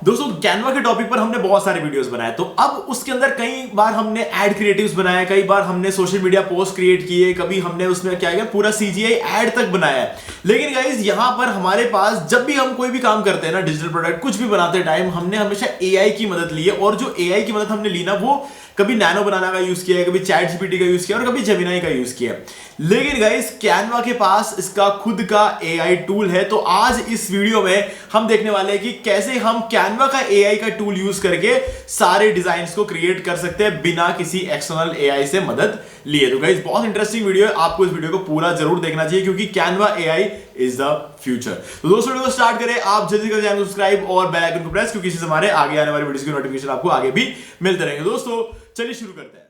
दोस्तों कैनवा के टॉपिक पर हमने बहुत सारे वीडियोस बनाए, तो अब उसके अंदर कई बार हमने एड क्रिएटिव्स बनाए, कई बार हमने सोशल मीडिया पोस्ट क्रिएट किए, कभी हमने उसमें क्या किया पूरा सीजीआई एड तक बनाया है। लेकिन गाइस यहां पर हमारे पास जब भी हम कोई भी काम करते हैं ना, डिजिटल प्रोडक्ट कुछ भी बनाते टाइम, हमने हमेशा एआई की मदद ली है। और जो एआई की मदद हमने ली ना, वो कभी नैनो बनाना का यूज किया है, कभी चैट जीपीटी का यूज किया और कभी जेमिनाई का यूज किया। लेकिन गाइस कैनवा के पास इसका खुद का एआई टूल है। तो आज इस वीडियो में हम देखने वाले हैं कि कैसे हम कैनवा का एआई का टूल यूज करके सारे डिजाइन्स को क्रिएट कर सकते हैं बिना किसी एक्सटर्नल एआई से मदद लिए। तो गाइस बहुत इंटरेस्टिंग वीडियो है, आपको इस वीडियो को पूरा जरूर देखना चाहिए क्योंकि Canva AI is the future. तो दोस्तों वीडियो को स्टार्ट करें, आप जल्दी कर चैनल को सब्सक्राइब और बेल आइकन को प्रेस, क्योंकि इससे हमारे आगे आने वाली वीडियोस की नोटिफिकेशन आपको आगे भी मिलते रहेंगे। दोस्तों चलिए शुरू करते हैं।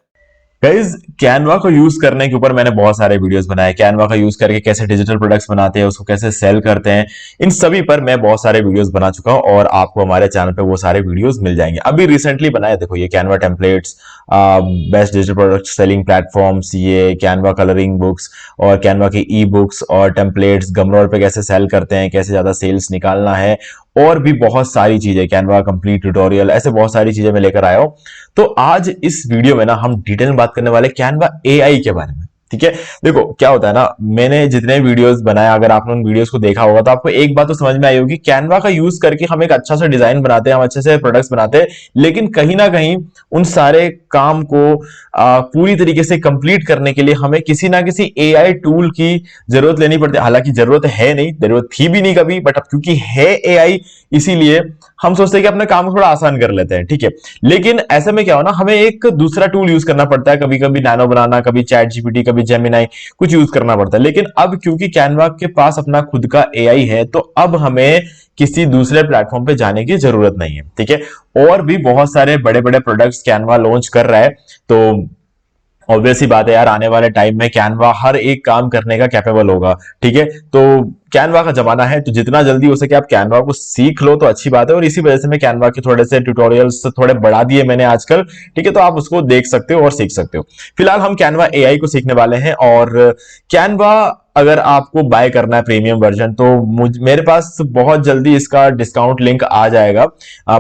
गाइज कैनवा को यूज करने के ऊपर मैंने बहुत सारे वीडियोस बनाए। कैनवा का यूज करके कैसे डिजिटल प्रोडक्ट्स बनाते हैं, उसको कैसे सेल करते हैं, इन सभी पर मैं बहुत सारे वीडियोस बना चुका हूं और आपको हमारे चैनल पे वो सारे वीडियोस मिल जाएंगे। अभी रिसेंटली बनाया, देखो ये Canva templates, best digital product selling platforms, ये कैनवा कलरिंग बुक्स और कैनवा की ई बुक्स और टेम्पलेट्स, गमरोड पे कैसे सेल करते हैं, कैसे ज्यादा सेल्स निकालना है, और भी बहुत सारी चीजें, कैनवा कंप्लीट ट्यूटोरियल, ऐसे बहुत सारी चीजें मैं लेकर आया हूं। तो आज इस वीडियो में ना हम डिटेल में बात करने वाले कैनवा एआई के बारे में। ठीक है, देखो क्या होता है ना, मैंने जितने वीडियोस बनाए, अगर आपने उन वीडियोस को देखा होगा तो आपको एक बात तो समझ में आई होगी, कैनवा का यूज करके हम एक अच्छा सा डिजाइन बनाते हैं, हम अच्छे से प्रोडक्ट्स बनाते हैं, लेकिन कहीं ना कहीं उन सारे काम को पूरी तरीके से कंप्लीट करने के लिए हमें किसी ना किसी एआई टूल की जरूरत लेनी पड़ती है। हालांकि जरूरत है नहीं, जरूरत थी भी नहीं कभी, बट अब क्योंकि है एआई इसीलिए हम सोचते हैं कि अपने काम को थोड़ा आसान कर लेते हैं। ठीक है, लेकिन ऐसे में क्या हो ना, हमें एक दूसरा टूल यूज करना पड़ता है, कभी कभी नैनो बनाना, कभी चैट जीपीटी, कभी जेमिनाई, कुछ यूज करना पड़ता है। लेकिन अब क्योंकि कैनवा के पास अपना खुद का एआई है, तो अब हमें किसी दूसरे प्लेटफॉर्म पे जाने की जरूरत नहीं है। ठीक है, और भी बहुत सारे बड़े बड़े प्रोडक्ट्स कैनवा लॉन्च कर रहा है, तो ऑब्वियस ही बात है यार, आने वाले टाइम में कैनवा हर एक काम करने का कैपेबल होगा। ठीक है, तो कैनवा का जमाना है, तो जितना जल्दी हो सके आप कैनवा को सीख लो तो अच्छी बात है। और इसी वजह से मैं कैनवा के थोड़े से ट्यूटोरियल्स थोड़े बढ़ा दिए मैंने आजकल। ठीक है, तो आप उसको देख सकते हो और सीख सकते हो। फिलहाल हम कैनवा एआई को सीखने वाले हैं, और कैनवा अगर आपको बाय करना है प्रीमियम वर्जन, तो मेरे पास बहुत जल्दी इसका डिस्काउंट लिंक आ जाएगा।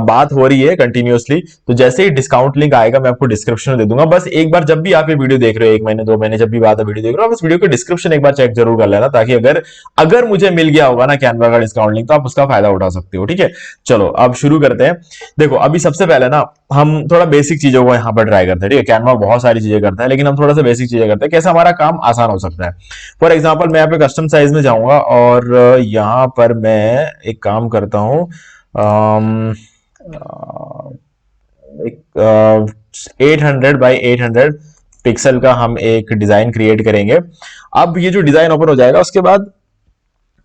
बात हो रही है कंटिन्यूअसली, तो जैसे ही डिस्काउंट लिंक आएगा मैं आपको डिस्क्रिप्शन में दे दूंगा। बस एक बार जब भी आप ये वीडियो देख रहे हो, 1 महीने 2 महीने जब भी बाद वीडियो देख रहे हो, आप इस वीडियो के डिस्क्रिप्शन एक बार चेक जरूर कर लेना, ताकि अगर मुझे मिल गया होगा ना कैनवा का डिस्काउंट लिंक, तो आप उसका फायदा उठा सकते हो। ठीक है, चलो अब शुरू करते हैं। देखो अभी सबसे पहले ना हम थोड़ा बेसिक चीजों को यहाँ पर ट्राई करते हैं। ठीक है, कैनवा बहुत सारी चीजें करता है, लेकिन हम थोड़ा सा बेसिक चीजें करते हैं, कैसे हमारा काम आसान हो सकता है। फॉर एग्जाम्पल मैं यहाँ पे कस्टम साइज में जाऊंगा और यहाँ पर मैं एक काम करता हूँ, एक 800 बाई 800 पिक्सल का हम एक डिजाइन क्रिएट करेंगे। अब ये जो डिजाइन ओपन हो जाएगा, उसके बाद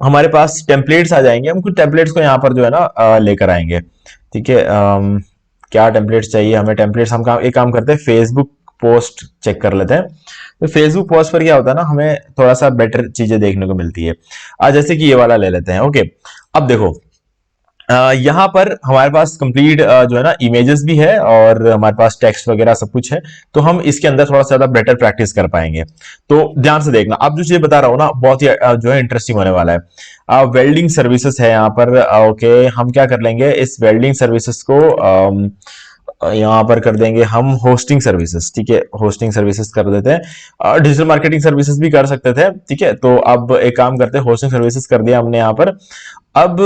हमारे पास टेम्पलेट्स आ जाएंगे। हम कुछ टेम्पलेट्स को यहाँ पर जो है ना लेकर आएंगे। ठीक है, क्या टेम्पलेट्स चाहिए हमें? टेम्पलेट्स हम एक काम करते हैं, फेसबुक पोस्ट चेक कर लेते हैं। तो फेसबुक पोस्ट पर क्या होता है ना, हमें थोड़ा सा बेटर चीजें देखने को मिलती है। जैसे कि ये वाला ले लेते हैं। ओके, अब देखो यहाँ पर हमारे पास कंप्लीट जो है ना इमेजेस भी है, और हमारे पास टेक्स्ट वगैरह सब कुछ है, तो हम इसके अंदर थोड़ा सा ज्यादा बेटर प्रैक्टिस कर पाएंगे। तो ध्यान से देखना, अब जो चीज बता रहा हूँ ना, बहुत ही जो है इंटरेस्टिंग होने वाला है। वेल्डिंग सर्विसेज है यहाँ पर। ओके, हम क्या कर लेंगे, इस वेल्डिंग सर्विसेज को यहाँ पर कर देंगे हम होस्टिंग सर्विसेज। ठीक है, होस्टिंग सर्विसेज कर देते हैं। डिजिटल मार्केटिंग सर्विसेज भी कर सकते थे। ठीक है, तो अब एक काम करते हैं, होस्टिंग सर्विसेज कर दिया हमने यहाँ पर। अब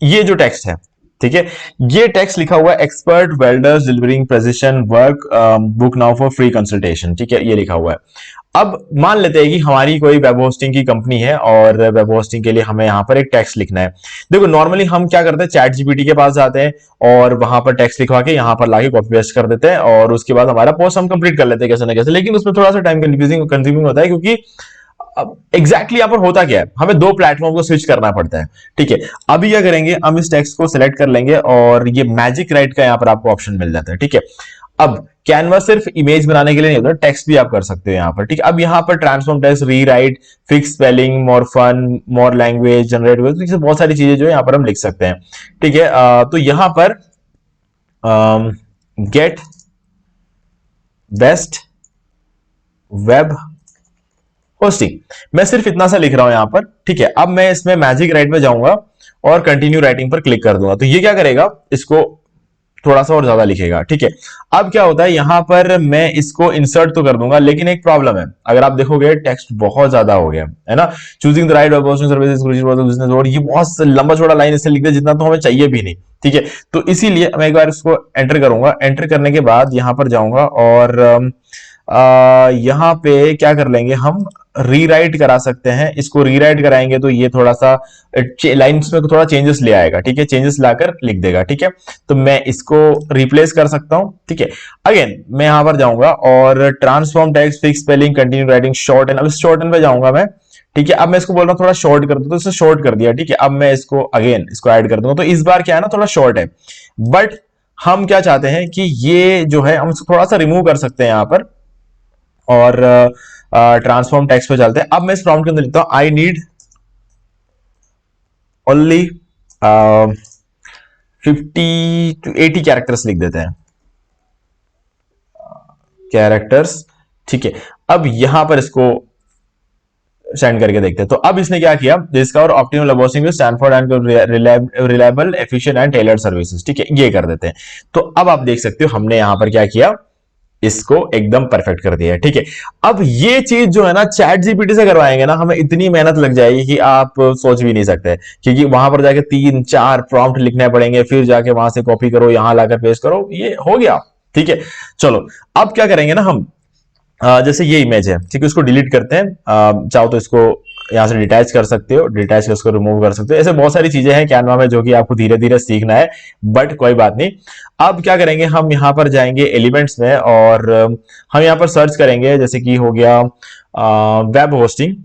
ये जो टेक्स्ट है, ठीक है, ये टेक्स्ट लिखा हुआ है, expert welders delivering precision work, book now for free consultation. ठीक है, ये लिखा हुआ है। अब मान लेते हैं कि हमारी कोई वेब होस्टिंग की कंपनी है, और वेब होस्टिंग के लिए हमें यहाँ पर एक टेक्स्ट लिखना है। देखो नॉर्मली हम क्या करते हैं, चैट जीपीटी के पास जाते हैं और वहां पर टेक्स्ट लिखवा के यहाँ पर लाके कॉपी पेस्ट कर देते हैं, और उसके बाद हमारा पोस्ट हम कंप्लीट कर लेते हैं कैसे ना कैसे। लेकिन उसमें थोड़ा सा टाइम कंज्यूमिंग होता है, क्योंकि अब एग्जैक्टली यहाँ पर होता क्या है, हमें 2 प्लेटफॉर्म को स्विच करना पड़ता है। ठीक है, अभी क्या करेंगे, हम इस टेक्स्ट को सिलेक्ट कर लेंगे, और ये मैजिक राइट का यहाँ पर आपको ऑप्शन मिल जाता है। ठीक है, अब कैनवा सिर्फ इमेज बनाने के लिए नहीं होता, टेक्स्ट भी आप कर सकते हो यहाँ पर। ठीक है, अब यहाँ पर transform text, rewrite, fix spelling, more fun, more language, generate, बहुत सारी चीजें जो है यहाँ पर हम लिख सकते हैं। ठीक है, तो यहाँ पर गेट बेस्ट वेब होस्टिंग, मैं सिर्फ इतना सा लिख रहा हूं यहां पर। ठीक है, अब मैं इसमें मैजिक राइट में जाऊंगा और कंटिन्यू राइटिंग पर क्लिक कर दूंगा। तो ये क्या करेगा, इसको थोड़ा सा और ज्यादा लिखेगा, ठीक है। अब क्या होता है, यहां पर मैं इसको इंसर्ट तो कर दूंगा, लेकिन एक प्रॉब्लम है, अगर आप देखोगे टेक्स्ट बहुत ज्यादा हो गया है ना। Choosing the right web hosting services business, और ये बहुत लंबा छोड़ा लाइन इससे लिख दे जितना तो हमें चाहिए भी नहीं, ठीक है। तो इसीलिए मैं एक बार इसको एंटर करूंगा। एंटर करने के बाद यहां पर जाऊंगा और यहां पे क्या कर लेंगे, हम रीराइट करा सकते हैं। इसको रीराइट कराएंगे तो ये थोड़ा सा लाइंस में थोड़ा चेंजेस ले आएगा, ठीक है, चेंजेस लाकर लिख देगा, ठीक है। तो मैं इसको रिप्लेस कर सकता हूं, ठीक है। अगेन मैं यहां पर जाऊंगा और transform text, fix spelling, continue writing, short and, अब शॉर्ट एंड पे जाऊंगा मैं, ठीक है। अब मैं इसको बोल रहा हूं थोड़ा शॉर्ट कर दो, तो इसे शॉर्ट कर दिया, ठीक है। अब मैं इसको अगेन इसको ऐड कर दूंगा, तो इस बार क्या है ना, थोड़ा शॉर्ट है, बट हम क्या चाहते हैं कि ये जो है हम इसको थोड़ा सा रिमूव कर सकते हैं यहां पर। और ट्रांसफॉर्म टेक्स्ट पे चलते हैं। अब मैं इस प्रॉम्प्ट के अंदर लिखता हूं I need only 50 to 80 characters लिख देते हैं, कैरेक्टर्स, ठीक है। अब यहां पर इसको सेंड करके देखते हैं। तो अब इसने क्या किया, discover optimal embossing Stanford and reliable efficient and tailored services, ठीक है, ये कर देते हैं। तो अब आप देख सकते हो हमने यहां पर क्या किया, इसको एकदम परफेक्ट कर दिया है, ठीक है। अब ये चीज जो है ना, चैट जीपीटी से करवाएंगे ना, हमें इतनी मेहनत लग जाएगी कि आप सोच भी नहीं सकते, क्योंकि वहां पर जाके 3-4 प्रॉम्प्ट लिखने पड़ेंगे, फिर जाके वहां से कॉपी करो, यहां लाकर पेस्ट करो, ये हो गया, ठीक है। चलो अब क्या करेंगे ना हम, जैसे ये इमेज है, ठीक है, इसको डिलीट करते हैं। चाहो तो इसको यहां से डिटैच कर सकते हो, डिटैच कर इसको रिमूव कर सकते हो। ऐसे बहुत सारी चीजें हैं कैनवा में जो कि आपको धीरे धीरे सीखना है, बट कोई बात नहीं। अब क्या करेंगे, हम यहां पर जाएंगे एलिमेंट्स में और हम यहां पर सर्च करेंगे, जैसे कि हो गया वेब होस्टिंग,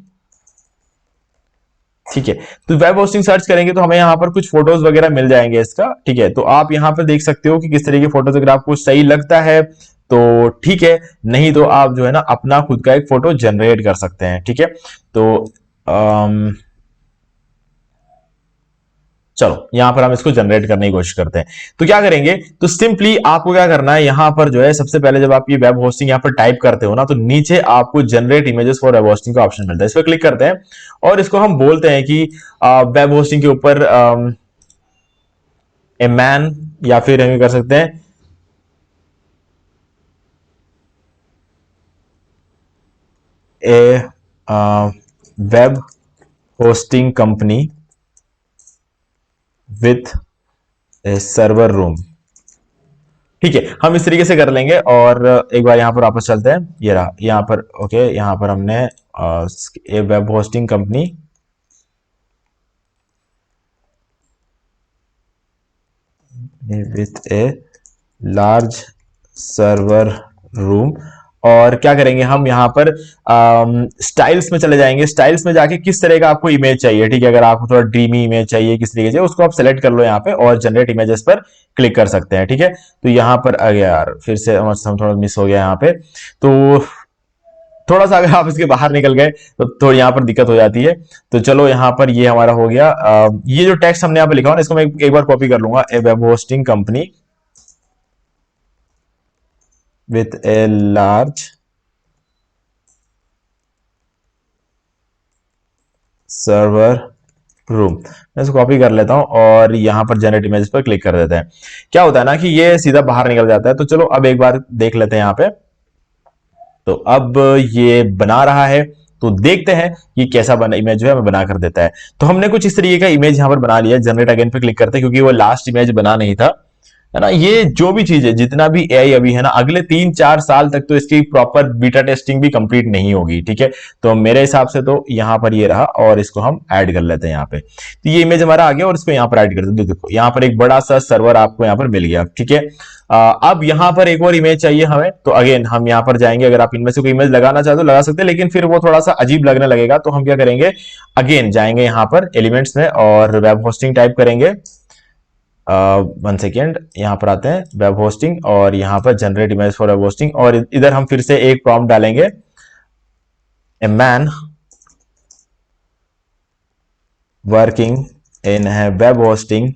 ठीक है। तो वेब होस्टिंग सर्च करेंगे तो हमें यहाँ पर कुछ फोटोज वगैरह मिल जाएंगे इसका, ठीक है। तो आप यहाँ पर देख सकते हो कि किस तरह की फोटोज, अगर आपको सही लगता है तो ठीक है, नहीं तो आप जो है ना अपना खुद का एक फोटो जनरेट कर सकते हैं, ठीक है। तो चलो यहां पर हम इसको जनरेट करने की कोशिश करते हैं। तो क्या करेंगे, तो सिंपली आपको क्या करना है, यहां पर जो है सबसे पहले जब आप ये वेब होस्टिंग यहां पर टाइप करते हो ना, तो नीचे आपको generate images for web hosting का ऑप्शन मिलता है, इस पर क्लिक करते हैं और इसको हम बोलते हैं कि वेब होस्टिंग के ऊपर ए मैन, या फिर हम कर सकते हैं a web hosting company with a server room, ठीक है। हम इस तरीके से कर लेंगे और एक बार यहां पर वापस चलते हैं, ये रहा यहां पर, ओके, यहां पर हमने a web hosting company with a large server room. और क्या करेंगे हम यहां पर स्टाइल्स में चले जाएंगे। स्टाइल्स में जाके किस तरह का आपको इमेज चाहिए, ठीक है, अगर आपको थोड़ा ड्रीमी इमेज चाहिए, किस तरीके से, उसको आप सेलेक्ट कर लो यहाँ पे और जनरेट इमेजेस पर क्लिक कर सकते हैं, ठीक है। तो यहां पर आ गया यार, फिर से हम थोड़ा मिस हो गया यहाँ पे, तो थोड़ा सा अगर आप इसके बाहर निकल गए तो थोड़ी यहाँ पर दिक्कत हो जाती है। तो चलो यहाँ पर ये हमारा हो गया। ये जो टेक्स्ट हमने यहाँ पे लिखा हो ना, इसको मैं एक बार कॉपी कर लूंगा, a web hosting company with a large server room, मैं इसको कॉपी कर लेता हूं और यहां पर जनरेट इमेजेस पर क्लिक कर देते हैं। क्या होता है ना कि ये सीधा बाहर निकल जाता है। तो चलो अब एक बार देख लेते हैं यहाँ पे। तो अब ये बना रहा है, तो देखते हैं कि कैसा बना इमेज जो है हमें बना कर देता है। तो हमने कुछ इस तरीके का इमेज यहां पर बना लिया। जनरेट अगेन पे क्लिक करते हैं क्योंकि वो लास्ट इमेज बना नहीं था, है ना। ये जो भी चीज है, जितना भी एआई अभी है ना, अगले 3-4 साल तक तो इसकी प्रॉपर बीटा टेस्टिंग भी कंप्लीट नहीं होगी, ठीक है। तो मेरे हिसाब से तो यहां पर ये रहा और इसको हम ऐड कर लेते हैं यहाँ पे। तो ये इमेज हमारा आ गया और इसको यहाँ पर ऐड कर देते हैं। देखो यहाँ पर एक बड़ा सा सर्वर आपको यहाँ पर मिल गया, ठीक है। अब यहां पर एक और इमेज चाहिए हमें, तो अगेन हम यहां पर जाएंगे। अगर आप इनमें से कोई इमेज लगाना चाहते हो लगा सकते हैं, लेकिन फिर वो थोड़ा सा अजीब लगने लगेगा। तो हम क्या करेंगे, अगेन जाएंगे यहां पर एलिमेंट्स में और वेब होस्टिंग टाइप करेंगे। 1 सेकेंड, यहां पर आते हैं वेब होस्टिंग और यहां पर generate image for web hosting, और इधर हम फिर से एक प्रॉम्प्ट डालेंगे, ए मैन वर्किंग इन है वेब होस्टिंग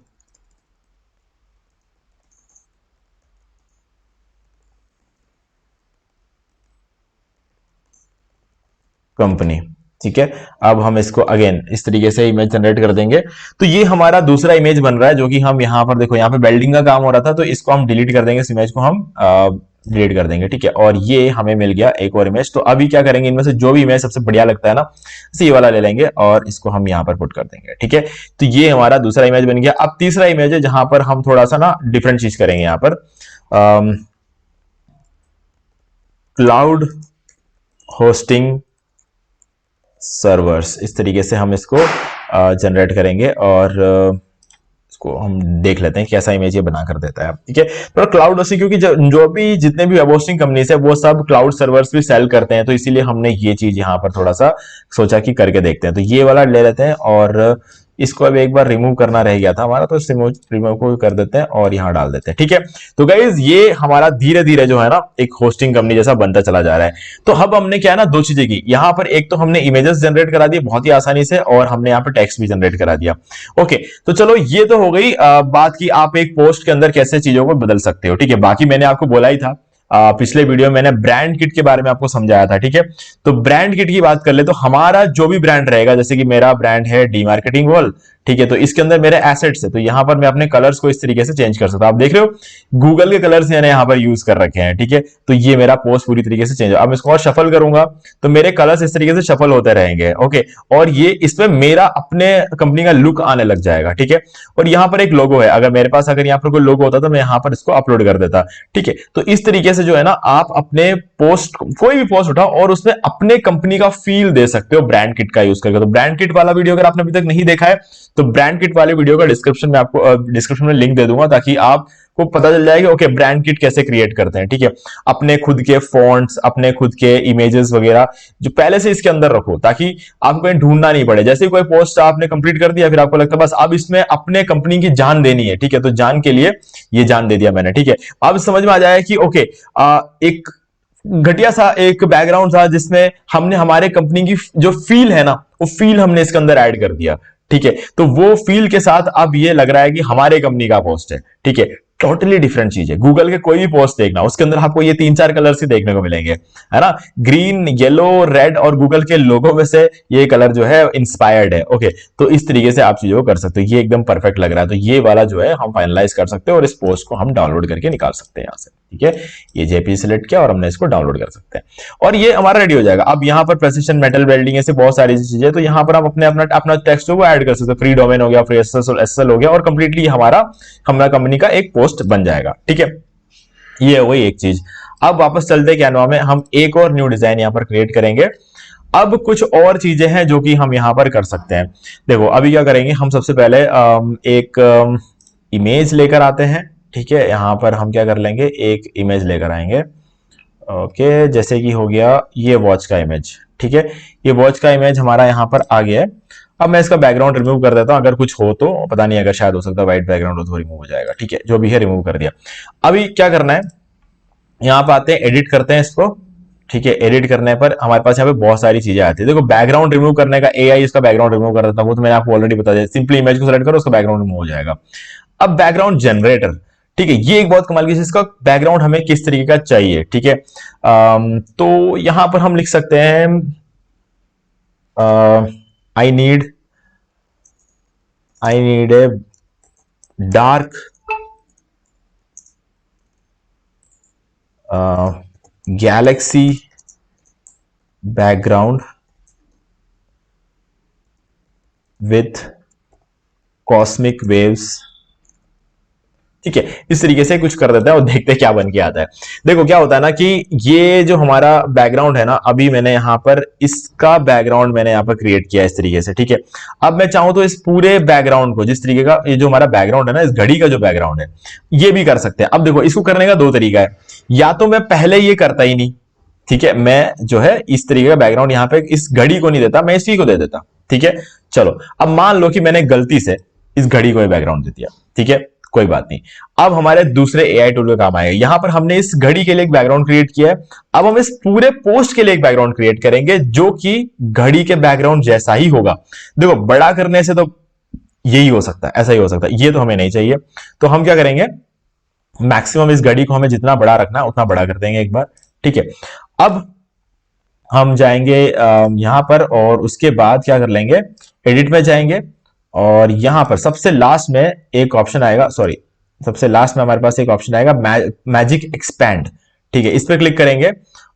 कंपनी, ठीक है, अब हम इसको अगेन इस तरीके से इमेज जनरेट कर देंगे। तो ये हमारा दूसरा इमेज बन रहा है, जो कि हम यहाँ पर देखो, यहाँ पे वेल्डिंग का काम हो रहा था, तो इसको हम डिलीट कर देंगे, इस इमेज को हम डिलीट कर देंगे। ठीक है, और ये हमें मिल गया एक और इमेज। तो अभी क्या करेंगे, इनमें से जो भी इमेज सबसे बढ़िया लगता है ना, ये वाला ले लेंगे और इसको हम यहाँ पर पुट कर देंगे। ठीक है, तो ये हमारा दूसरा इमेज बन गया। अब तीसरा इमेज है जहां पर हम थोड़ा सा ना डिफरेंट चीज करेंगे। यहाँ पर क्लाउड होस्टिंग सर्वर्स, इस तरीके से हम इसको जनरेट करेंगे और इसको हम देख लेते हैं कैसा इमेज ये बना कर देता है। ठीक है, तो क्लाउड होस्टिंग, क्योंकि जो भी जितने भी वेब होस्टिंग कंपनीज है वो सब क्लाउड सर्वर्स भी सेल करते हैं, तो इसीलिए हमने ये चीज यहाँ पर थोड़ा सा सोचा कि करके देखते हैं। तो ये वाला ले लेते हैं और इसको अब एक बार रिमूव करना रह गया था हमारा, तो इस रिमूव को कर देते हैं और यहां डाल देते हैं। ठीक है, तो गाइज ये हमारा धीरे धीरे जो है ना एक होस्टिंग कंपनी जैसा बनता चला जा रहा है। तो अब हमने क्या है ना दो चीजें की, यहां पर एक तो हमने इमेजेस जनरेट करा दिए बहुत ही आसानी से, और हमने यहाँ पर टेक्स्ट भी जनरेट करा दिया। ओके, तो चलो ये तो हो गई बात की आप एक पोस्ट के अंदर कैसे चीजों को बदल सकते हो। ठीक है, बाकी मैंने आपको बोला ही था, पिछले वीडियो में मैंने ब्रांड किट के बारे में आपको समझाया था। ठीक है, तो ब्रांड किट की बात कर ले तो हमारा जो भी ब्रांड रहेगा, जैसे कि मेरा ब्रांड है डी मार्केटिंग वर्ल्ड, ठीक है, तो इसके अंदर मेरे एसेट्स है, तो यहां पर मैं अपने कलर्स को इस तरीके से चेंज कर सकता हूं। आप देख रहे हो गूगल के कलर्स मैंने यहां पर यूज कर रखे हैं। ठीक है, तो ये मेरा पोस्ट पूरी तरीके से चेंज हो। अब इसको और शफल करूंगा तो मेरे कलर्स इस तरीके से शफल होते रहेंगे। ओके, और ये इसमें मेरा अपने कंपनी का लुक आने लग जाएगा। ठीक है, और यहां पर एक लोगो है, अगर मेरे पास अगर यहां पर कोई लोगो होता तो मैं यहां पर इसको अपलोड कर देता। ठीक है, तो इस तरीके से जो है ना आप अपने पोस्ट, कोई भी पोस्ट उठाओ और उसमें अपने कंपनी का फील दे सकते हो ब्रांड किट का यूज करके। तो ब्रांड किट वाला वीडियो अगर आपने अभी तक नहीं देखा है तो ब्रांड किट वाले वीडियो का डिस्क्रिप्शन में आपको डिस्क्रिप्शन में लिंक दे दूंगा, ताकि आपको पता चल जाएगा ओके ब्रांड किट कैसे क्रिएट करते हैं। ठीक है, अपने खुद के फॉन्ट्स, अपने खुद के इमेजेस वगैरह जो पहले से इसके अंदर रखो, ताकि आपको कहीं ढूंढना नहीं पड़े। जैसे कोई पोस्ट आपने कंप्लीट कर दिया, फिर आपको लगता है बस अब इसमें अपने कंपनी की जान देनी है। ठीक है, तो जान के लिए ये जान दे दिया मैंने। ठीक है, अब समझ में आ जाएगा कि ओके एक घटिया सा एक बैकग्राउंड था जिसमें हमने हमारे कंपनी की जो फील है ना, वो फील हमने इसके अंदर ऐड कर दिया। ठीक है, तो वो फील के साथ अब ये लग रहा है कि हमारे कंपनी का पोस्ट है। ठीक है, टोटली डिफरेंट चीज है। गूगल के कोई भी पोस्ट देखना, उसके अंदर आपको ये 3-4 कलर्स ही देखने को मिलेंगे, है ना, ग्रीन, येलो, रेड, और गूगल के लोगो में से ये कलर जो है इंस्पायर्ड है। ओके, तो इस तरीके से आप चीजों को कर सकते हो। ये एकदम परफेक्ट लग रहा है, तो ये वाला जो है हम फाइनलाइज कर सकते हैं और इस पोस्ट को हम डाउनलोड करके निकाल सकते हैं यहां से। ठीक है, ये जेपीजी सिलेक्ट किया और हमने इसको डाउनलोड कर सकते हैं और ये हमारा रेडी हो जाएगा। अब यहाँ पर प्रेसिशन, मेटल वेल्डिंग, ऐसे बहुत सारी चीजें, तो यहाँ पर आप अपना टेक्स्ट को ऐड कर सकते हो। फ्री डोमेन हो गया, फ्री एसएसएल हो गया, और कंप्लीटली हमारा कंपनी का एक पोस्ट बन जाएगा। ठीक है, ये हो गई एक चीज। अब वापस चलते हैं कैनवा में, हम एक और न्यू डिजाइन यहाँ पर क्रिएट करेंगे। अब कुछ और चीजें हैं जो कि हम यहां पर कर सकते हैं। देखो अभी क्या करेंगे, हम सबसे पहले एक इमेज लेकर आते हैं। ठीक है, यहां पर हम क्या कर लेंगे, एक इमेज लेकर आएंगे। ओके, जैसे कि हो गया ये वॉच का इमेज। ठीक है, ये वॉच का इमेज हमारा यहां पर आ गया है। अब मैं इसका बैकग्राउंड रिमूव कर देता हूं, अगर कुछ हो तो, पता नहीं, अगर शायद हो सकता है व्हाइट बैकग्राउंड हो तो रिमूव हो जाएगा। ठीक है, जो भी है रिमूव कर दिया। अभी क्या करना है, यहां पर आते हैं, एडिट करते हैं इसको। ठीक है, एडिट करने पर हमारे पास यहाँ पे बहुत सारी चीजें आती है। देखो बैकग्राउंड रिमूव करने का एआई इसका बैकग्राउंड रिमूव कर देता है, वो तो मैंने आपको ऑलरेडी बता दिया। सिंपली इमेज को सेलेक्ट करो, उसका बैकग्राउंड रिमूव हो जाएगा। अब बैकग्राउंड जनरेटर, ठीक है, ये एक बहुत कमाल की चीज, इसका बैकग्राउंड हमें किस तरीके का चाहिए। ठीक है, तो यहां पर हम लिख सकते हैं I need a dark Galaxy background with cosmic waves. ठीक है, इस तरीके से कुछ कर देता है और देखते हैं क्या बन के आता है। देखो क्या होता है ना कि ये जो हमारा बैकग्राउंड है ना, अभी मैंने यहाँ पर इसका बैकग्राउंड मैंने यहाँ पर क्रिएट किया इस तरीके से। ठीक है, अब मैं चाहूं तो इस पूरे बैकग्राउंड को, जिस तरीके का ये जो हमारा बैकग्राउंड है ना, इस घड़ी का जो बैकग्राउंड है, ये भी कर सकते हैं। अब देखो इसको करने का दो तरीका है, या तो मैं पहले ये करता ही नहीं, ठीक है, मैं जो है इस तरीके का बैकग्राउंड यहाँ पे इस घड़ी को नहीं देता, मैं इसी को दे देता। ठीक है, चलो अब मान लो कि मैंने गलती से इस घड़ी को बैकग्राउंड दे दिया। ठीक है, कोई बात नहीं, अब हमारे दूसरे एआई टूल में काम आएगा। यहां पर हमने इस घड़ी के लिए एक बैकग्राउंड क्रिएट किया है, अब हम इस पूरे पोस्ट के लिए एक बैकग्राउंड क्रिएट करेंगे जो कि घड़ी के बैकग्राउंड जैसा ही होगा। देखो बड़ा करने से तो यही हो सकता है, ऐसा ही हो सकता है, ये तो हमें नहीं चाहिए। तो हम क्या करेंगे, मैक्सिमम इस घड़ी को हमें जितना बड़ा रखना है उतना बड़ा कर देंगे एक बार। ठीक है, अब हम जाएंगे यहां पर, और उसके बाद क्या कर लेंगे, एडिट में जाएंगे और यहां पर सबसे लास्ट में एक ऑप्शन आएगा, सॉरी सबसे लास्ट में हमारे पास एक ऑप्शन आएगा मैजिक एक्सपैंड। ठीक है, इस पे क्लिक करेंगे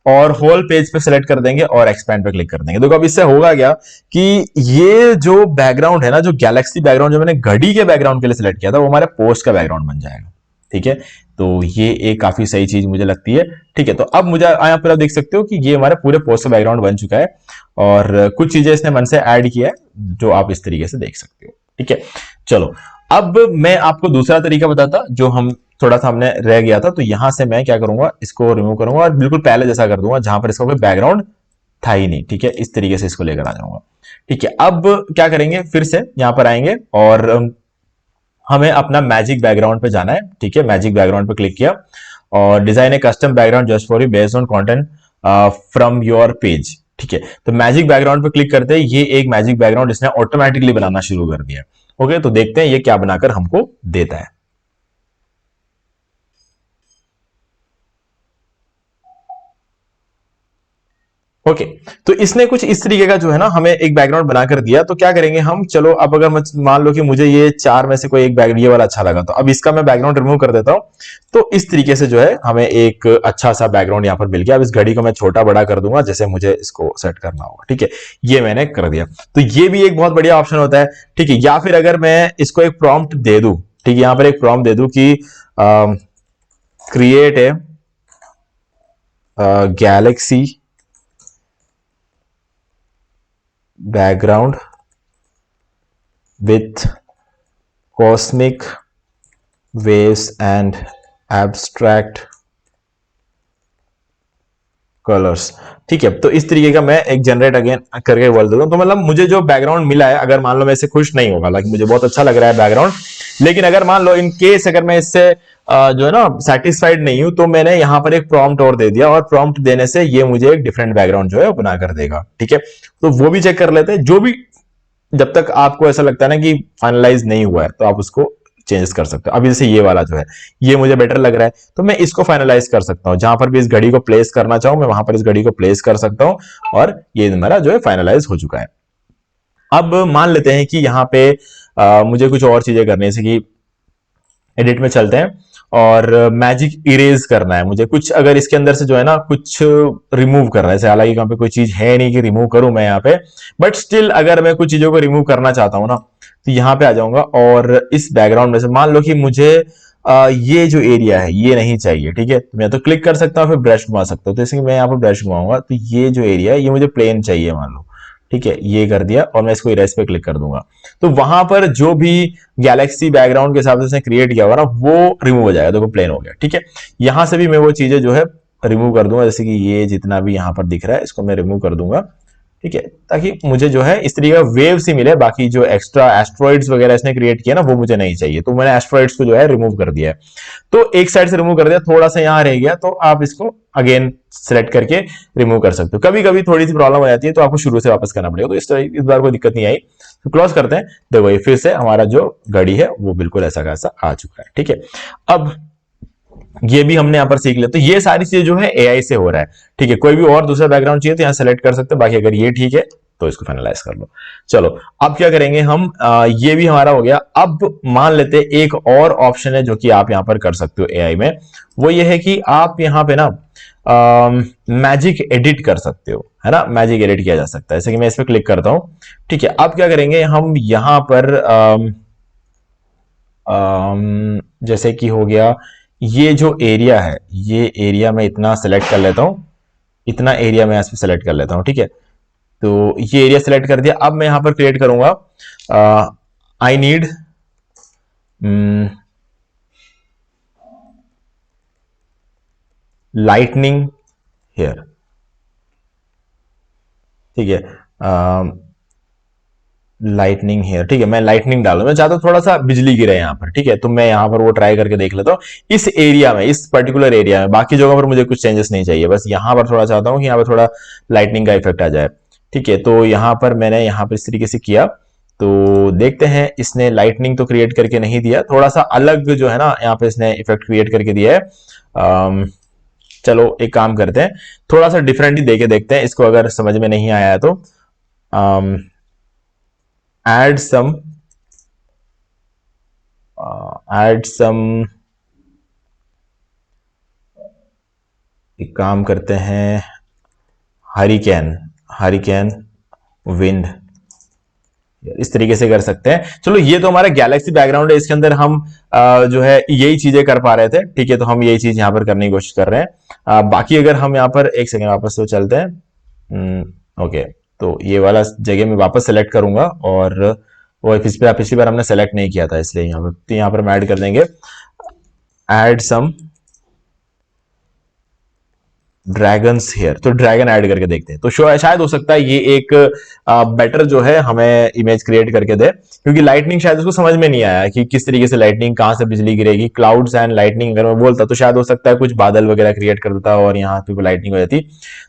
और होल पेज पे सेलेक्ट कर देंगे और एक्सपैंड पे क्लिक कर देंगे। देखो अब इससे होगा क्या कि ये जो बैकग्राउंड है ना, जो गैलेक्सी बैकग्राउंड जो मैंने घड़ी के बैकग्राउंड के लिए सिलेक्ट किया था, वो हमारे पोस्ट का बैकग्राउंड बन जाएगा। ठीक है, तो ये एक काफी सही चीज मुझे लगती है। ठीक है, तो अब मुझे यहाँ पर आप देख सकते हो कि ये हमारे पूरे पोस्ट का बैकग्राउंड बन चुका है और कुछ चीजें इसने मन से ऐड किया है जो आप इस तरीके से देख सकते हो। ठीक है, चलो अब मैं आपको दूसरा तरीका बताता जो हम थोड़ा सा हमने रह गया था। तो यहां से मैं क्या करूंगा, इसको रिमूव करूंगा और बिल्कुल पहले जैसा कर दूंगा जहां पर इसका कोई बैकग्राउंड था ही नहीं। ठीक है, इस तरीके से इसको लेकर आ जाऊंगा। ठीक है, अब क्या करेंगे, फिर से यहां पर आएंगे और हमें अपना मैजिक बैकग्राउंड पे जाना है। ठीक है, मैजिक बैकग्राउंड पे क्लिक किया और design A custom background just for you based on content from your page. ठीक है, तो मैजिक बैकग्राउंड पे क्लिक करते हैं, ये एक मैजिक बैकग्राउंड इसने ऑटोमेटिकली बनाना शुरू कर दिया। ओके, तो देखते हैं ये क्या बनाकर हमको देता है। ओके, तो इसने कुछ इस तरीके का जो है ना हमें एक बैकग्राउंड बनाकर दिया। तो क्या करेंगे हम, चलो अब अगर मान लो कि मुझे ये चार में से कोई एक बैकग्राउंड ये वाला अच्छा लगा, तो अब इसका मैं बैकग्राउंड रिमूव कर देता हूं। तो इस तरीके से जो है हमें एक अच्छा सा बैकग्राउंड यहां पर मिल गया। अब इस घड़ी को मैं छोटा बड़ा कर दूंगा जैसे मुझे इसको सेट करना होगा। ठीक है, ये मैंने कर दिया। तो ये भी एक बहुत बढ़िया ऑप्शन होता है। ठीक है, या फिर अगर मैं इसको एक प्रॉम्प्ट दे दूं, ठीक है, यहां पर एक प्रॉम्प्ट दे दूं कि create a Galaxy background with cosmic waves and abstract colours. ठीक है, तो इस तरीके का मैं एक जनरेट अगेन करके बोल देता हूं। तो मतलब मुझे जो बैकग्राउंड मिला है, अगर मान लो मैं इससे खुश नहीं होगा, हालांकि मुझे बहुत अच्छा लग रहा है बैकग्राउंड, लेकिन अगर मान लो इन केस अगर मैं इससे जो है ना सेटिस्फाइड नहीं हूं, तो मैंने यहां पर एक प्रॉम्प्ट और दे दिया और प्रॉम्प्ट देने से ये मुझे एक डिफरेंट बैकग्राउंड जो है बना कर देगा। ठीक है, तो वो भी चेक कर लेते हैं। जो भी जब तक आपको ऐसा लगता है ना कि फाइनलाइज नहीं हुआ है, तो आप उसको चेंजेस कर सकते हो। अभी जैसे ये वाला जो है ये मुझे बेटर लग रहा है, तो मैं इसको फाइनलाइज कर सकता हूं। जहां पर भी इस घड़ी को प्लेस करना चाहूं, मैं वहां पर इस घड़ी को प्लेस कर सकता हूं और ये मेरा जो है फाइनलाइज हो चुका है। अब मान लेते हैं कि यहाँ पे मुझे कुछ और चीजें करनी है, जैसे कि एडिट में चलते हैं और मैजिक इरेज करना है मुझे कुछ, अगर इसके अंदर से जो है ना कुछ रिमूव करना है। हालांकि यहाँ पे कोई चीज है नहीं कि रिमूव करूं मैं यहाँ पे, बट स्टिल अगर मैं कुछ चीजों को रिमूव करना चाहता हूं ना, तो यहाँ पे आ जाऊंगा और इस बैकग्राउंड में से मान लो कि मुझे ये जो एरिया है ये नहीं चाहिए। ठीक है, तो मैं तो क्लिक कर सकता हूँ, फिर ब्रश घुमा सकता हूँ। तो जैसे कि मैं यहाँ पर ब्रश घुमाऊंगा तो ये जो एरिया है ये मुझे प्लेन चाहिए मान लो। ठीक है, ये कर दिया और मैं इसको इरेज पे क्लिक कर दूंगा, तो वहां पर जो भी गैलेक्सी बैकग्राउंड के हिसाब से उसने क्रिएट किया हुआ ना वो रिमूव हो जाएगा, देखो प्लेन हो गया। ठीक है, यहां से भी मैं वो चीजें जो है रिमूव कर दूंगा, जैसे कि ये जितना भी यहां पर दिख रहा है इसको मैं रिमूव कर दूंगा। ठीक है, ताकि मुझे जो है इस तरीके का वेव्स ही मिले, बाकी जो एक्स्ट्रा एस्ट्रॉइड्स वगैरह इसने क्रिएट किया ना वो मुझे नहीं चाहिए। तो मैंने एस्ट्रॉइड्स को जो है रिमूव कर दिया है। तो एक साइड से रिमूव कर दिया, थोड़ा सा यहां रह गया, तो आप इसको अगेन सेलेक्ट करके रिमूव कर सकते हो। कभी कभी थोड़ी सी प्रॉब्लम हो जाती है तो आपको शुरू से वापस करना पड़ेगा, तो इस बार कोई दिक्कत नहीं आई। तो क्लोज करते हैं। देखो ये फिर से हमारा जो घड़ी है वो बिल्कुल ऐसा कैसा आ चुका है। ठीक है, अब ये भी हमने यहां पर सीख लिया। तो ये सारी चीजें जो है एआई से हो रहा है। ठीक है, कोई भी और दूसरा बैकग्राउंड चाहिए तो यहां सेलेक्ट कर सकते हैं, बाकी अगर ये ठीक है तो इसको फाइनलाइज कर लो। चलो अब क्या करेंगे हम, ये भी हमारा हो गया। अब मान लेते हैं एक और ऑप्शन है जो कि आप यहां पर कर सकते हो एआई में, वो ये है कि आप यहां पे ना मैजिक एडिट कर सकते हो, है ना, मैजिक एडिट किया जा सकता है। जैसे कि मैं इस पर क्लिक करता हूं। ठीक है, अब क्या करेंगे हम यहां पर जैसे कि हो गया ये जो एरिया है, ये एरिया मैं इतना सेलेक्ट कर लेता हूं, इतना एरिया मैं इस पे सेलेक्ट कर लेता हूं। ठीक है, तो ये एरिया सेलेक्ट कर दिया। अब मैं यहां पर क्रिएट करूंगा आई नीड लाइटनिंग हेयर। ठीक है, लाइटनिंग हेयर। ठीक है, मैं लाइटनिंग डालू, मैं चाहता हूं थोड़ा सा बिजली गिरे यहां पर। ठीक है, तो मैं यहां पर वो ट्राई करके देख लेता हूं इस एरिया में, इस पर्टिकुलर एरिया में। बाकी जगहों पर मुझे कुछ चेंजेस नहीं चाहिए, बस यहां पर थोड़ा चाहता हूं कि यहां पर थोड़ा लाइटनिंग का इफेक्ट आ जाए। ठीक है, तो यहां पर मैंने यहां पर इस तरीके से किया, तो देखते हैं इसने लाइटनिंग तो क्रिएट करके नहीं दिया, थोड़ा सा अलग जो है ना यहाँ पे इसने इफेक्ट क्रिएट करके दिया है। चलो एक काम करते हैं, थोड़ा सा डिफरेंट ही देके देखते हैं इसको, अगर समझ में नहीं आया है तो add some एक काम करते हैं, हरिकेन विंड, इस तरीके से कर सकते हैं। चलो ये तो हमारा गैलेक्सी बैकग्राउंड है, इसके अंदर हम जो है यही चीजें कर पा रहे थे, ठीक है, तो हम यही चीज यहां पर करने की कोशिश कर रहे हैं। बाकी अगर हम यहाँ पर एक सेकेंड वापस तो चलते हैं, ओके, तो ये वाला जगह में वापस सेलेक्ट करूंगा, और वो पिछली बार हमने सेलेक्ट नहीं किया था, इसलिए यहाँ पर तो यहाँ पर हम ऐड कर देंगे एड सम ड्रैगन्स हेयर, तो ड्रैगन ऐड करके देखते हैं, तो शायद हो सकता है ये एक बेटर जो है हमें इमेज क्रिएट करके दे, क्योंकि लाइटनिंग शायद उसको समझ में नहीं आया कि किस तरीके से लाइटनिंग, कहां से बिजली गिरेगी, क्लाउड्स एंड लाइटनिंग अगर मैं बोलता तो शायद हो सकता है कुछ बादल वगैरह क्रिएट कर देता और यहाँ पे लाइटनिंग हो जाती।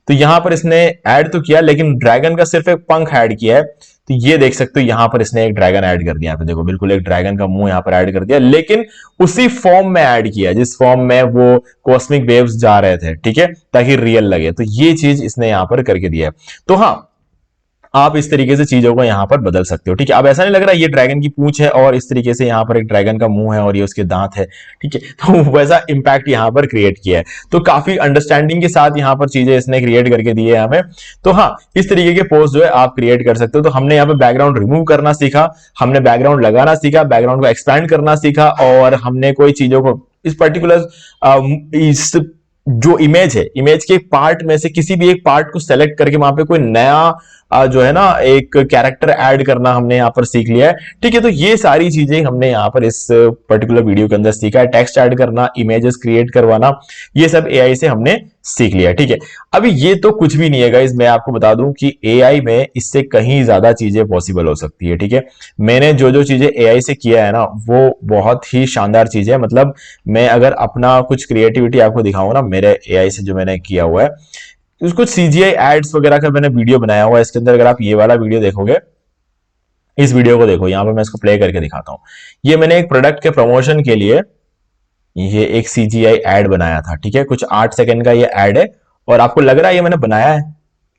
तो यहाँ पर इसने ऐड तो किया, लेकिन ड्रैगन का सिर्फ एक पंख ऐड किया है, तो ये देख सकते हो यहाँ पर इसने एक ड्रैगन ऐड कर दिया, यहाँ पे देखो बिल्कुल एक ड्रैगन का मुंह यहाँ पर ऐड कर दिया, लेकिन उसी फॉर्म में ऐड किया जिस फॉर्म में वो कॉस्मिक वेव्स जा रहे थे, ठीक है, ताकि रियल लगे, तो ये चीज इसने यहाँ पर करके दिया है। तो हाँ, आप इस तरीके से चीजों को यहां पर बदल सकते हो, ठीक है। अब ऐसा नहीं लग रहा ये ड्रैगन की पूंछ है और इस तरीके से यहां पर एक ड्रैगन का मुंह है और ये उसके दांत है, ठीक है, तो वैसा इंपैक्ट यहां पर क्रिएट किया है, तो काफी अंडरस्टैंडिंग के साथ यहां पर चीजें इसने क्रिएट करके दी है हमें। तो हाँ, इस तरीके के पोस्ट जो है आप क्रिएट कर सकते हो। तो हमने यहाँ पे बैकग्राउंड रिमूव करना सीखा, हमने बैकग्राउंड लगाना सीखा, बैकग्राउंड को एक्सपैंड करना सीखा, और हमने कोई चीजों को इस पर्टिकुलर इस जो इमेज है, इमेज के पार्ट में से किसी भी एक पार्ट को सेलेक्ट करके वहां पे कोई नया जो है ना एक कैरेक्टर ऐड करना हमने यहाँ पर सीख लिया है, ठीक है। तो ये सारी चीजें हमने यहाँ पर इस पर्टिकुलर वीडियो के अंदर सीखा है, टेक्स्ट ऐड करना, इमेजेस क्रिएट करवाना, ये सब एआई से हमने सीख लिया, ठीक है। अभी ये तो कुछ भी नहीं है गाइस, मैं आपको बता दूं कि एआई में इससे कहीं ज्यादा चीजें पॉसिबल हो सकती है, ठीक है। मैंने जो जो चीजें एआई से किया है ना, वो बहुत ही शानदार चीज है। मतलब मैं अगर अपना कुछ क्रिएटिविटी आपको दिखाऊं ना, मेरे एआई से जो मैंने किया हुआ है, कुछ सीजीआई एड्स वगैरह का मैंने वीडियो बनाया हुआ है इसके अंदर। अगर आप ये वाला वीडियो देखोगे, इस वीडियो को देखो, यहां पर मैं इसको प्ले करके दिखाता हूं। ये मैंने एक प्रोडक्ट के प्रमोशन के लिए ये एक सीजीआई एड बनाया था, ठीक है, कुछ 8 सेकंड का ये एड है, और आपको लग रहा है ये मैंने बनाया है,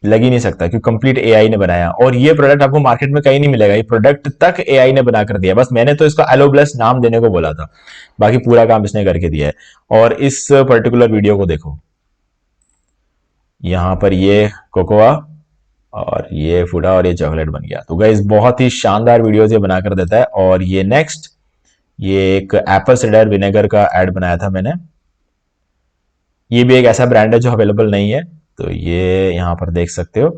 लग ही नहीं सकता क्योंकि कंप्लीट एआई ने बनाया। और ये प्रोडक्ट आपको मार्केट में कहीं नहीं मिलेगा, ये प्रोडक्ट तक एआई ने बना कर दिया, बस मैंने तो इसका एलोब्लस नाम देने को बोला था, बाकी पूरा काम इसने करके दिया है। और इस पर्टिकुलर वीडियो को देखो, यहां पर ये कोकोआ और ये फूडा और ये चॉकलेट बन गया। तो गाइस बहुत ही शानदार वीडियोस ये बनाकर देता है। और ये नेक्स्ट, ये एक एप्पल साइडर विनेगर का एड बनाया था मैंने, ये भी एक ऐसा ब्रांड है जो अवेलेबल नहीं है, तो ये यहां पर देख सकते हो,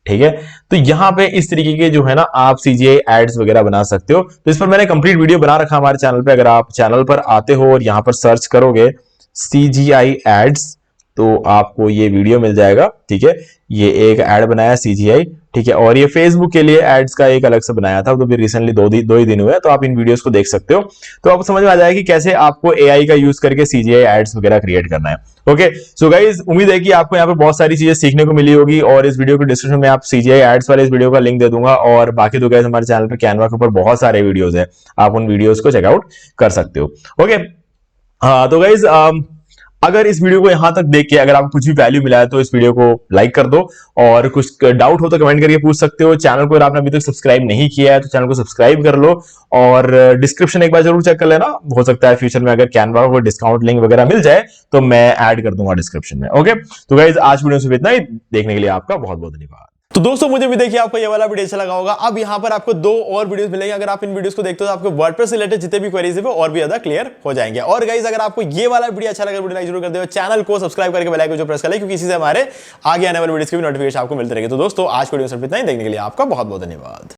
ठीक है। तो यहां पे इस तरीके के जो है ना आप सीजीआई एड्स वगैरह बना सकते हो। तो इस पर मैंने कंप्लीट वीडियो बना रखा हमारे चैनल पे, अगर आप चैनल पर आते हो और यहां पर सर्च करोगे सीजीआई एड्स, तो आपको ये वीडियो मिल जाएगा, ठीक है। ये एक ऐड बनाया सीजीआई, ठीक है, और ये फेसबुक के लिए एड्स का एक अलग से बनाया था, तो भी रिसेंटली दो ही दिन हुए, तो आप इन वीडियोस को देख सकते हो। तो आपको समझ में आ जाएगा कि कैसे आपको एआई का यूज करके सीजीआई एड्स वगैरह क्रिएट करना है। ओके, सो गाइस, उम्मीद है कि आपको यहाँ पे बहुत सारी चीजें सीखने को मिली होगी, और इस वीडियो के डिस्क्रिप्शन में आप सीजीआई एड्स वाले इस वीडियो का लिंक दे दूंगा। और बाकी तो गाइस हमारे चैनल पर कैनवा के ऊपर बहुत सारे वीडियोज है, आप उन वीडियोज को चेकआउट कर सकते हो। ओके, हाँ, तो गाइस अगर इस वीडियो को यहां तक देख के अगर आपको कुछ भी वैल्यू मिला है तो इस वीडियो को लाइक कर दो, और कुछ डाउट हो तो कमेंट करके पूछ सकते हो। चैनल को अगर आपने अभी तक सब्सक्राइब नहीं किया है तो चैनल को सब्सक्राइब कर लो, और डिस्क्रिप्शन एक बार जरूर चेक कर लेना, हो सकता है फ्यूचर में अगर कैनवा को डिस्काउंट लिंक वगैरह मिल जाए तो मैं ऐड कर दूंगा डिस्क्रिप्शन में। ओके, तो गाइस आज वीडियो से इतना ही, देखने के लिए आपका बहुत बहुत धन्यवाद। तो दोस्तों मुझे भी देखिए आपको ये वाला वीडियो अच्छा लगा होगा। अब यहाँ पर आपको 2 और वीडियोस मिलेंगे, अगर आप इन वीडियोस को देखते हो तो आपको वर्डप्रेस से रिलेटेड जितने भी क्वेरीज है वो और भी ज्यादा क्लियर हो जाएंगे। और गाइस अगर आपको ये वाला वीडियो अच्छा लगा, वीडियो लाइक जरूर कर दो, चैनल को सब्सक्राइब करके बेल आइकन जो प्रेस कर ले, क्योंकि इसी से हमारे आगे आने वाले वीडियोस की भी नोटिफिकेशन आपको मिलते रहेगी। तो दोस्तों आज वीडियो सिर्फ इतना ही, देखने के लिए आपका बहुत बहुत धन्यवाद।